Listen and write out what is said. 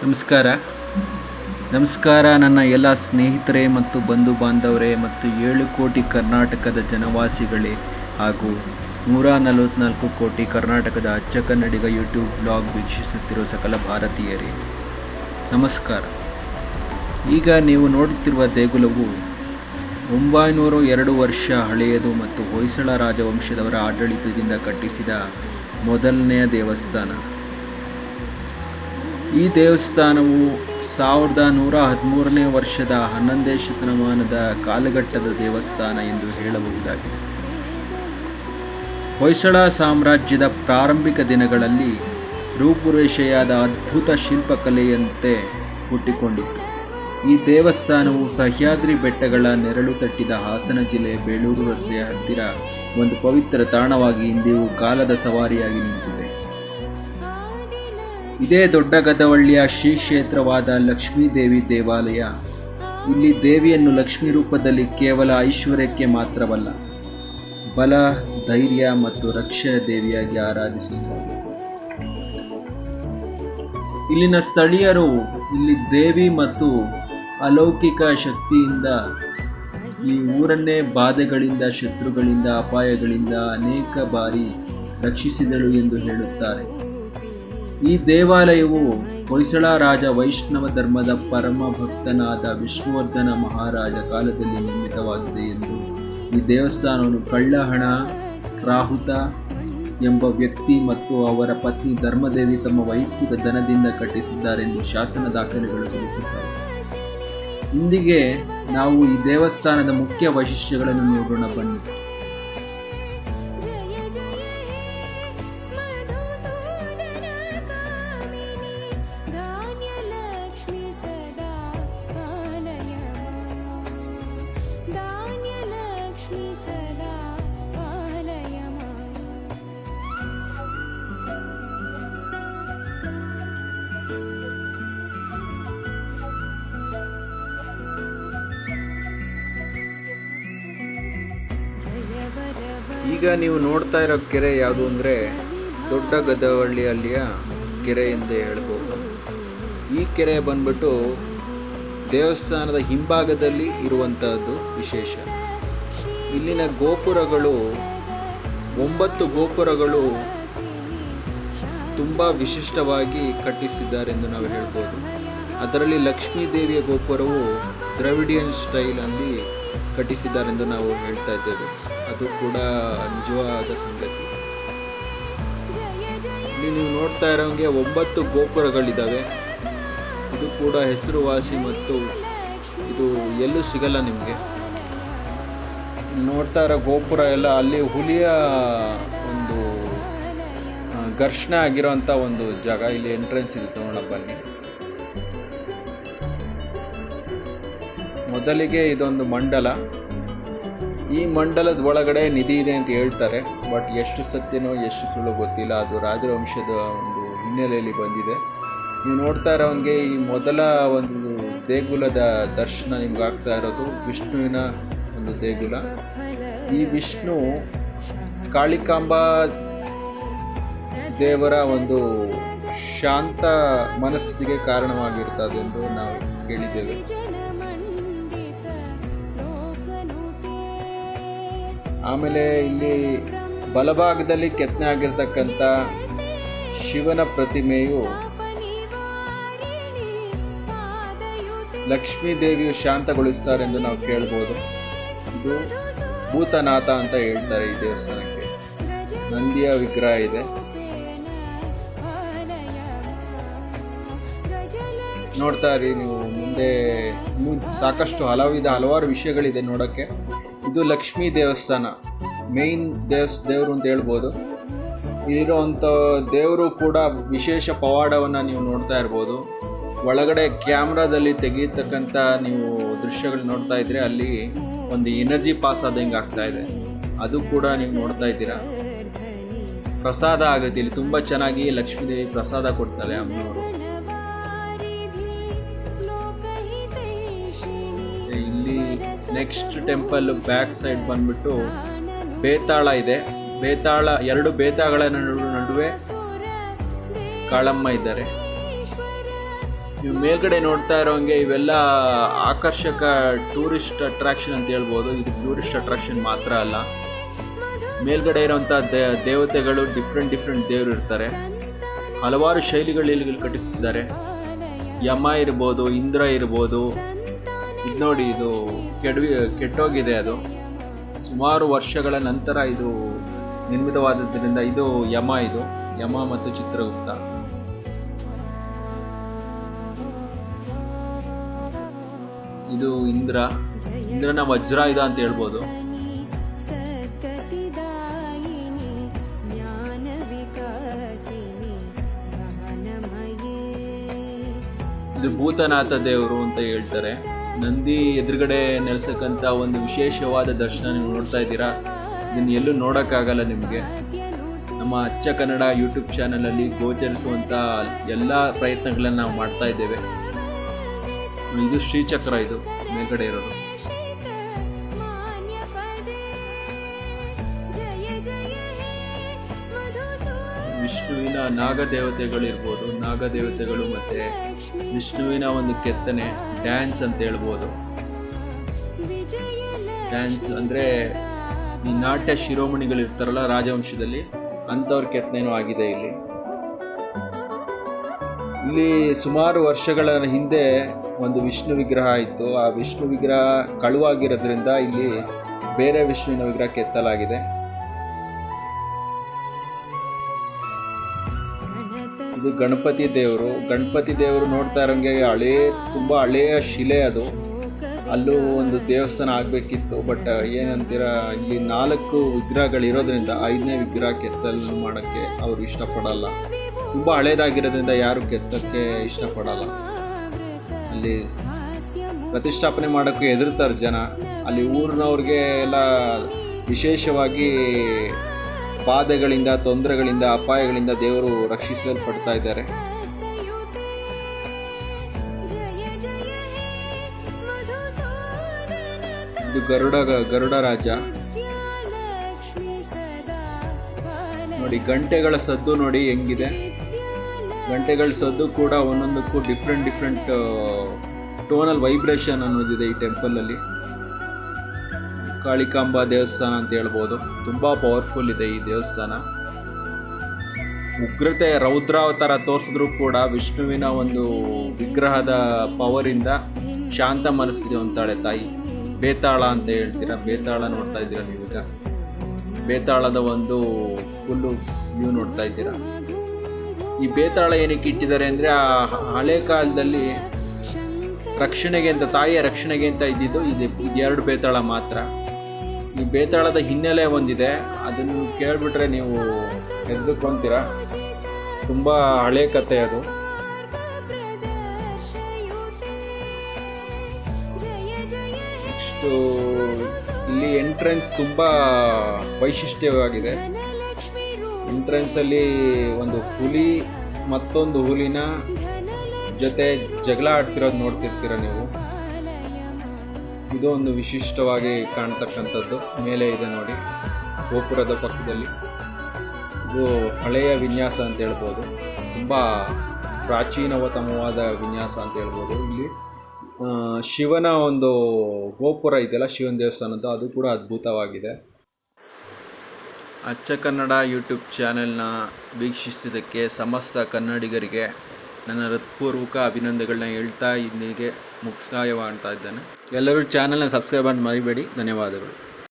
ನಮಸ್ಕಾರ ನನ್ನ ಎಲ್ಲ ಸ್ನೇಹಿತರೇ ಮತ್ತು ಬಂಧು ಬಾಂಧವರೇ ಮತ್ತು 7 ಕೋಟಿ ಕರ್ನಾಟಕದ ಜನವಾಸಿಗಳೇ ಹಾಗೂ 144 ಕೋಟಿ ಕರ್ನಾಟಕದ ಅಚ್ಚ ಕನ್ನಡಿಗ ಯೂಟ್ಯೂಬ್ ಬ್ಲಾಗ್ ವೀಕ್ಷಿಸುತ್ತಿರುವ ಸಕಲ ಭಾರತೀಯರೇ ನಮಸ್ಕಾರ. ಈಗ ನೀವು ನೋಡುತ್ತಿರುವ ದೇಗುಲವು 902 ವರ್ಷ ಹಳೆಯದು ಮತ್ತು ಹೊಯ್ಸಳ ರಾಜವಂಶದವರ ಆಡಳಿತದಿಂದ ಕಟ್ಟಿಸಿದ ಮೊದಲನೆಯ ದೇವಸ್ಥಾನ. ಈ ದೇವಸ್ಥಾನವು 1113ನೇ ವರ್ಷದ 11ನೇ ಶತಮಾನದ ಕಾಲಘಟ್ಟದ ದೇವಸ್ಥಾನ ಎಂದು ಹೇಳಬಹುದಾಗಿದೆ. ಹೊಯ್ಸಳ ಸಾಮ್ರಾಜ್ಯದ ಪ್ರಾರಂಭಿಕ ದಿನಗಳಲ್ಲಿ ರೂಪುರೇಷೆಯಾದ ಅದ್ಭುತ ಶಿಲ್ಪಕಲೆಯಂತೆ ಹುಟ್ಟಿಕೊಂಡಿತ್ತು. ಈ ದೇವಸ್ಥಾನವು ಸಹ್ಯಾದ್ರಿ ಬೆಟ್ಟಗಳ ನೆರಳು ತಟ್ಟಿದ ಹಾಸನ ಜಿಲ್ಲೆಯ ಬೇಳೂರು ರಸ್ತೆಯ ಹತ್ತಿರ ಒಂದು ಪವಿತ್ರ ತಾಣವಾಗಿ ಇಂದಿಗೂ ಕಾಲದ ಸವಾರಿಯಾಗಿ ನಿಂತಿದೆ. ಇದೇ ದೊಡ್ಡ ಗದವಳ್ಳಿಯ ಶ್ರೀ ಕ್ಷೇತ್ರವಾದ ಲಕ್ಷ್ಮೀ ದೇವಿ ದೇವಾಲಯ. ಇಲ್ಲಿ ದೇವಿಯನ್ನು ಲಕ್ಷ್ಮೀ ರೂಪದಲ್ಲಿ ಕೇವಲ ಐಶ್ವರ್ಯಕ್ಕೆ ಮಾತ್ರವಲ್ಲ, ಬಲ, ಧೈರ್ಯ ಮತ್ತು ರಕ್ಷೆಯ ದೇವಿಯಾಗಿ ಆರಾಧಿಸುತ್ತಾರೆ. ಇಲ್ಲಿನ ಸ್ಥಳೀಯರು ಇಲ್ಲಿ ದೇವಿ ಮತ್ತು ಅಲೌಕಿಕ ಶಕ್ತಿಯಿಂದ ಈ ಊರನ್ನೇ ಬಾಧೆಗಳಿಂದ, ಶತ್ರುಗಳಿಂದ, ಅಪಾಯಗಳಿಂದ ಅನೇಕ ಬಾರಿ ರಕ್ಷಿಸಿದಳು ಎಂದು ಹೇಳುತ್ತಾರೆ. ಈ ದೇವಾಲಯವು ಹೊಯ್ಸಳ ರಾಜ ವೈಷ್ಣವ ಧರ್ಮದ ಪರಮ ಭಕ್ತನಾದ ವಿಷ್ಣುವರ್ಧನ ಮಹಾರಾಜ ಕಾಲದಲ್ಲಿ ನಿರ್ಮಿತವಾಗಿದೆ ಎಂದು ಈ ದೇವಸ್ಥಾನವನ್ನು ಕಳ್ಳಹಣ ರಾಹುತ ಎಂಬ ವ್ಯಕ್ತಿ ಮತ್ತು ಅವರ ಪತ್ನಿ ಧರ್ಮದೇವಿ ತಮ್ಮ ವೈಯಕ್ತಿಕ ಧನದಿಂದ ಕಟ್ಟಿಸಿದ್ದಾರೆಂದು ಶಾಸನ ದಾಖಲೆಗಳು ತಿಳಿಸುತ್ತವೆ. ಇಂದಿಗೆ ನಾವು ಈ ದೇವಸ್ಥಾನದ ಮುಖ್ಯ ವೈಶಿಷ್ಟ್ಯಗಳನ್ನು ನೋಡೋಣ ಬನ್ನಿ. ಈಗ ನೀವು ನೋಡ್ತಾ ಇರೋ ಕೆರೆ ಯಾವುದು ಅಂದರೆ ದೊಡ್ಡ ಗದವಳ್ಳಿಯಲ್ಲಿಯ ಕೆರೆ ಎಂದು ಹೇಳ್ಬೋದು. ಈ ಕೆರೆ ಬಂದ್ಬಿಟ್ಟು ದೇವಸ್ಥಾನದ ಹಿಂಭಾಗದಲ್ಲಿ ಇರುವಂತಹದ್ದು ವಿಶೇಷ. ಇಲ್ಲಿನ ಗೋಪುರಗಳು 9 ಗೋಪುರಗಳು ತುಂಬ ವಿಶಿಷ್ಟವಾಗಿ ಕಟ್ಟಿಸಿದ್ದಾರೆಂದು ನಾವು ಹೇಳ್ಬೋದು. ಅದರಲ್ಲಿ ಲಕ್ಷ್ಮೀ ದೇವಿಯ ಗೋಪುರವು ದ್ರವಿಡಿಯನ್ ಸ್ಟೈಲಲ್ಲಿ ಕಟ್ಟಿಸಿದ್ದಾರೆಂದು ನಾವು ಹೇಳ್ತಾ ಇದ್ದೇವೆ. ಅದು ಕೂಡ ನಿಜವಾದ ಸಂಗತಿ. ಇಲ್ಲಿ ನೀವು ನೋಡ್ತಾ ಇರೋಂಗೆ 9 ಗೋಪುರಗಳಿದ್ದಾವೆ. ಇದು ಕೂಡ ಹೆಸರುವಾಸಿ ಮತ್ತು ಇದು ಎಲ್ಲೂ ಸಿಗಲ್ಲ ನಿಮಗೆ. ನೋಡ್ತಾ ಇರೋ ಗೋಪುರ ಎಲ್ಲ ಅಲ್ಲಿ ಹುಲಿಯ ಒಂದು ಘರ್ಷಣೆ ಆಗಿರೋಂಥ ಒಂದು ಜಾಗ. ಇಲ್ಲಿ ಎಂಟ್ರೆನ್ಸ್ ಇರುತ್ತೆ ನೋಡೋಣ ಬನ್ನಿ. ಮೊದಲಿಗೆ ಇದೊಂದು ಮಂಡಲ. ಈ ಮಂಡಲದ ಒಳಗಡೆ ನಿಧಿ ಇದೆ ಅಂತ ಹೇಳ್ತಾರೆ, ಬಟ್ ಎಷ್ಟು ಸತ್ಯನೋ ಎಷ್ಟು ಸುಳ್ಳು ಗೊತ್ತಿಲ್ಲ. ಅದು ರಾಜವಂಶದ ಒಂದು ಹಿನ್ನೆಲೆಯಲ್ಲಿ ಬಂದಿದೆ. ನೀವು ನೋಡ್ತಾ ಇರೋಂಗೆ ಈ ಮೊದಲ ಒಂದು ದೇಗುಲದ ದರ್ಶನ ನಿಮ್ಗೆ ಆಗ್ತಾ ಇರೋದು ವಿಷ್ಣುವಿನ ಒಂದು ದೇಗುಲ. ಈ ವಿಷ್ಣು ಕಾಳಿಕಾಂಬಾ ದೇವರ ಒಂದು ಶಾಂತ ಮನಸ್ಥಿತಿಗೆ ಕಾರಣವಾಗಿರ್ತದೆ ಎಂದು ನಾವು ಕೇಳಿದ್ದೇವೆ. ಆಮೇಲೆ ಇಲ್ಲಿ ಬಲಭಾಗದಲ್ಲಿ ಕೆತ್ತನೆ ಆಗಿರ್ತಕ್ಕಂಥ ಶಿವನ ಪ್ರತಿಮೆಯು ಲಕ್ಷ್ಮೀ ದೇವಿಯು ಶಾಂತಗೊಳಿಸ್ತಾರೆ ಎಂದು ನಾವು ಕೇಳ್ಬೋದು. ಇದು ಭೂತನಾಥ ಅಂತ ಹೇಳ್ತಾರೆ ಈ ದೇವಸ್ಥಾನಕ್ಕೆ. ನಂದಿಯ ವಿಗ್ರಹ ಇದೆ. ನೋಡ್ತಾ ಇರಿ ನೀವು ಮುಂದೆ ಸಾಕಷ್ಟು ಹಲವಾರು ವಿಷಯಗಳಿದೆ ನೋಡೋಕ್ಕೆ. ಇದು ಲಕ್ಷ್ಮೀ ದೇವಸ್ಥಾನ, ಮೇನ್ ದೇವರು ಅಂತ ಹೇಳ್ಬೋದು. ಇಲ್ಲಿರುವಂಥ ದೇವರು ಕೂಡ ವಿಶೇಷ ಪವಾಡವನ್ನು ನೀವು ನೋಡ್ತಾ ಇರ್ಬೋದು. ಒಳಗಡೆ ಕ್ಯಾಮ್ರಾದಲ್ಲಿ ತೆಗೀತಕ್ಕಂಥ ನೀವು ದೃಶ್ಯಗಳು ನೋಡ್ತಾ ಇದ್ರೆ ಅಲ್ಲಿ ಒಂದು ಎನರ್ಜಿ ಪಾಸ್ ಆದಂಗೆ ಆಗ್ತಾ ಇದೆ. ಅದು ಕೂಡ ನೀವು ನೋಡ್ತಾ ಇದ್ದೀರಾ. ಪ್ರಸಾದ ಆಗುತ್ತೆ ಇಲ್ಲಿ. ತುಂಬ ಚೆನ್ನಾಗಿ ಲಕ್ಷ್ಮೀದೇವಿ ಪ್ರಸಾದ ಕೊಡ್ತಾರೆ ಅಮ್ಮನವರು. ಇಲ್ಲಿ ನೆಕ್ಸ್ಟ್ ಟೆಂಪಲ್ ಬ್ಯಾಕ್ ಸೈಡ್ ಬಂದ್ಬಿಟ್ಟು ಬೇತಾಳ ಇದೆ. ಬೇತಾಳ 2 ಬೇತಾಳಗಳ ನಡುವೆ ಕಾಳಮ್ಮ ಇದ್ದಾರೆ. ನೀವು ಮೇಲ್ಗಡೆ ನೋಡ್ತಾ ಇರೋಂಗೆ ಇವೆಲ್ಲ ಆಕರ್ಷಕ ಟೂರಿಸ್ಟ್ ಅಟ್ರಾಕ್ಷನ್ ಅಂತ ಹೇಳ್ಬೋದು. ಇದು ಟೂರಿಸ್ಟ್ ಅಟ್ರಾಕ್ಷನ್ ಮಾತ್ರ ಅಲ್ಲ, ಮೇಲ್ಗಡೆ ಇರೋಂಥ ದೇವತೆಗಳು ಡಿಫ್ರೆಂಟ್ ದೇವರು ಇರ್ತಾರೆ. ಹಲವಾರು ಶೈಲಿಗಳಲ್ಲಿ ಕಟ್ಟಿಸಿದ್ದಾರೆ. ಯಮ ಇರ್ಬೋದು, ಇಂದ್ರ ಇರ್ಬೋದು. ಇದು ನೋಡಿ, ಇದು ಕೆಟ್ಟೋಗಿದೆ. ಅದು ಸುಮಾರು ವರ್ಷಗಳ ನಂತರ ಇದು ನಿರ್ಮಿತವಾದದ್ದರಿಂದ ಇದು ಯಮ ಮತ್ತು ಚಿತ್ರಗುಪ್ತ. ಇದು ಇಂದ್ರನ ವಜ್ರಾಯುಧ ಅಂತ ಹೇಳ್ಬೋದು. ಇದು ಭೂತನಾಥ ದೇವರು ಅಂತ ಹೇಳ್ತಾರೆ. ನಂದಿ ಎದುರುಗಡೆ ನೆಲೆಸಕ್ಕಂಥ ಒಂದು ವಿಶೇಷವಾದ ದರ್ಶನ ನೀವು ನೋಡ್ತಾ ಇದ್ದೀರಾ. ಇದನ್ನು ಎಲ್ಲೂ ನೋಡೋಕ್ಕಾಗಲ್ಲ ನಿಮಗೆ. ನಮ್ಮ ಅಚ್ಚ ಕನ್ನಡ ಯೂಟ್ಯೂಬ್ ಚಾನಲಲ್ಲಿ ಗೋಚರಿಸುವಂಥ ಎಲ್ಲ ಪ್ರಯತ್ನಗಳನ್ನು ನಾವು ಮಾಡ್ತಾ ಇದ್ದೇವೆ. ಇದು ಶ್ರೀಚಕ್ರ, ಇದು ಮೇಲ್ಗಡೆ ಇರೋದು. ವಿಷ್ಣುವಿನ ನಾಗದೇವತೆಗಳು ಮತ್ತು ವಿಷ್ಣುವಿನ ಒಂದು ಕೆತ್ತನೆ, ಡ್ಯಾನ್ಸ್ ಅಂತ ಹೇಳ್ಬೋದು. ಡ್ಯಾನ್ಸ್ ಅಂದರೆ ಈ ನಾಟ್ಯ ಶಿರೋಮಣಿಗಳು ಇರ್ತಾರಲ್ಲ ರಾಜವಂಶದಲ್ಲಿ, ಅಂಥವ್ರ ಕೆತ್ತನೆನೂ ಆಗಿದೆ ಇಲ್ಲಿ ಸುಮಾರು ವರ್ಷಗಳ ಹಿಂದೆ ಒಂದು ವಿಷ್ಣು ವಿಗ್ರಹ ಇತ್ತು. ಆ ವಿಷ್ಣು ವಿಗ್ರಹ ಕಳುವಾಗಿರೋದ್ರಿಂದ ಇಲ್ಲಿ ಬೇರೆ ವಿಷ್ಣುವಿನ ವಿಗ್ರಹ ಕೆತ್ತಲಾಗಿದೆ. ಇದು ಗಣಪತಿ ದೇವರು ನೋಡ್ತಾ ಇರೋಂಗೆ ತುಂಬ ಹಳೆಯ ಶಿಲೆ ಅದು. ಅಲ್ಲೂ ಒಂದು ದೇವಸ್ಥಾನ ಆಗಬೇಕಿತ್ತು, ಬಟ್ ಏನಂತೀರ, ಇಲ್ಲಿ 4 ವಿಗ್ರಹಗಳಿರೋದ್ರಿಂದ 5ನೇ ವಿಗ್ರಹ ಕೆತ್ತಲು ಮಾಡೋಕ್ಕೆ ಅವರು ಇಷ್ಟಪಡಲ್ಲ. ತುಂಬ ಹಳೇದಾಗಿರೋದ್ರಿಂದ ಯಾರು ಕೆತ್ತಕ್ಕೆ ಇಷ್ಟಪಡಲ್ಲ. ಅಲ್ಲಿ ಪ್ರತಿಷ್ಠಾಪನೆ ಮಾಡೋಕ್ಕೆ ಹೆದರ್ತಾರೆ ಜನ. ಅಲ್ಲಿ ಊರಿನವ್ರಿಗೆ ಎಲ್ಲ ವಿಶೇಷವಾಗಿ ಬಾಧೆಗಳಿಂದ, ತೊಂದರೆಗಳಿಂದ, ಅಪಾಯಗಳಿಂದ ದೇವರು ರಕ್ಷಿಸಲ್ಪಡ್ತಾ ಇದ್ದಾರೆ. ಇದು ಗರುಡ ರಾಜ ನೋಡಿ. ಗಂಟೆಗಳ ಸದ್ದು ನೋಡಿ ಹೆಂಗಿದೆ. ಗಂಟೆಗಳ ಸದ್ದು ಕೂಡ ಒಂದೊಂದಕ್ಕೂ ಡಿಫ್ರೆಂಟ್ ಟೋನಲ್ ವೈಬ್ರೇಷನ್ ಅನ್ನೋದಿದೆ ಈ ಟೆಂಪಲಲ್ಲಿ. ಕಾಳಿಕಾಂಬ ದೇವಸ್ಥಾನ ಅಂತ ಹೇಳ್ಬೋದು. ತುಂಬ ಪವರ್ಫುಲ್ ಇದೆ ಈ ದೇವಸ್ಥಾನ. ಉಗ್ರತೆ ರೌದ್ರಾವತಾರ ತೋರಿಸಿದ್ರು ಕೂಡ ವಿಷ್ಣುವಿನ ಒಂದು ವಿಗ್ರಹದ ಪವರಿಂದ ಶಾಂತ ಮನಸ್ಸಿದೆ ಅಂತಾಳೆ ತಾಯಿ. ಬೇತಾಳ ಅಂತ ಹೇಳ್ತೀರಾ, ಬೇತಾಳ ನೋಡ್ತಾ ಇದ್ದೀರಾ ನೀವೀಗ. ಬೇತಾಳದ ಒಂದು ಫುಲ್ಲು ವ್ಯೂ ನೋಡ್ತಾ ಇದ್ದೀರಾ. ಈ ಬೇತಾಳ ಏನಕ್ಕೆ ಇಟ್ಟಿದ್ದಾರೆ ಅಂದರೆ, ಆ ಹಳೆ ಕಾಲದಲ್ಲಿ ರಕ್ಷಣೆಗೆ ಅಂತ, ತಾಯಿಯ ರಕ್ಷಣೆಗೆ ಅಂತ ಇದ್ದಿದ್ದು ಇದು 2 ಬೇತಾಳ ಮಾತ್ರ. ಈ ಬೇತಾಳದ ಹಿನ್ನೆಲೆ ಒಂದಿದೆ, ಅದನ್ನು ಕೇಳಿಬಿಟ್ರೆ ನೀವು ಹೆದರ್ಕೊಂತೀರ. ತುಂಬ ಹಳೆ ಕತೆ ಅದು. ನೆಕ್ಸ್ಟು ಇಲ್ಲಿ ಎಂಟ್ರೆನ್ಸ್ ತುಂಬ ವೈಶಿಷ್ಟ್ಯವಾಗಿದೆ. ಎಂಟ್ರೆನ್ಸಲ್ಲಿ ಒಂದು ಹುಲಿ ಮತ್ತೊಂದು ಹುಲಿನ ಜೊತೆ ಜಗಳ ಆಡ್ತಿರೋದು ನೋಡ್ತಿರ್ತೀರ ನೀವು. ಇದು ಒಂದು ವಿಶಿಷ್ಟವಾಗಿ ಕಾಣ್ತಕ್ಕಂಥದ್ದು. ಮೇಲೆ ಇದೆ ನೋಡಿ, ಗೋಪುರದ ಪಕ್ಕದಲ್ಲಿ. ಇದು ಹಳೆಯ ವಿನ್ಯಾಸ ಅಂತ ಹೇಳ್ಬೋದು. ತುಂಬ ಪ್ರಾಚೀನವತಮವಾದ ವಿನ್ಯಾಸ ಅಂತ ಹೇಳ್ಬೋದು. ಇಲ್ಲಿ ಶಿವನ ಒಂದು ಗೋಪುರ ಇದೆಯಲ್ಲ, ಶಿವನ ದೇವಸ್ಥಾನದ್ದು, ಅದು ಕೂಡ ಅದ್ಭುತವಾಗಿದೆ. ಅಚ್ಚ ಕನ್ನಡ ಯೂಟ್ಯೂಬ್ ಚಾನೆಲ್ನ ವೀಕ್ಷಿಸಿದ್ದಕ್ಕೆ ಸಮಸ್ತ ಕನ್ನಡಿಗರಿಗೆ ನನ್ನ ಹೃತ್ಪೂರ್ವಕ ಅಭಿನಂದನೆಗಳನ್ನ ಹೇಳ್ತಾ ಇಲ್ಲಿಗೆ ಮುಕ್ತಾಯ ಮಾಡ್ತಾ ಇದ್ದೇನೆ. ಎಲ್ಲರೂ ಚಾನಲ್ನ ಸಬ್ಸ್ಕ್ರೈಬ್ ಮಾಡಿ ಮರಿಬೇಡಿ. ಧನ್ಯವಾದಗಳು.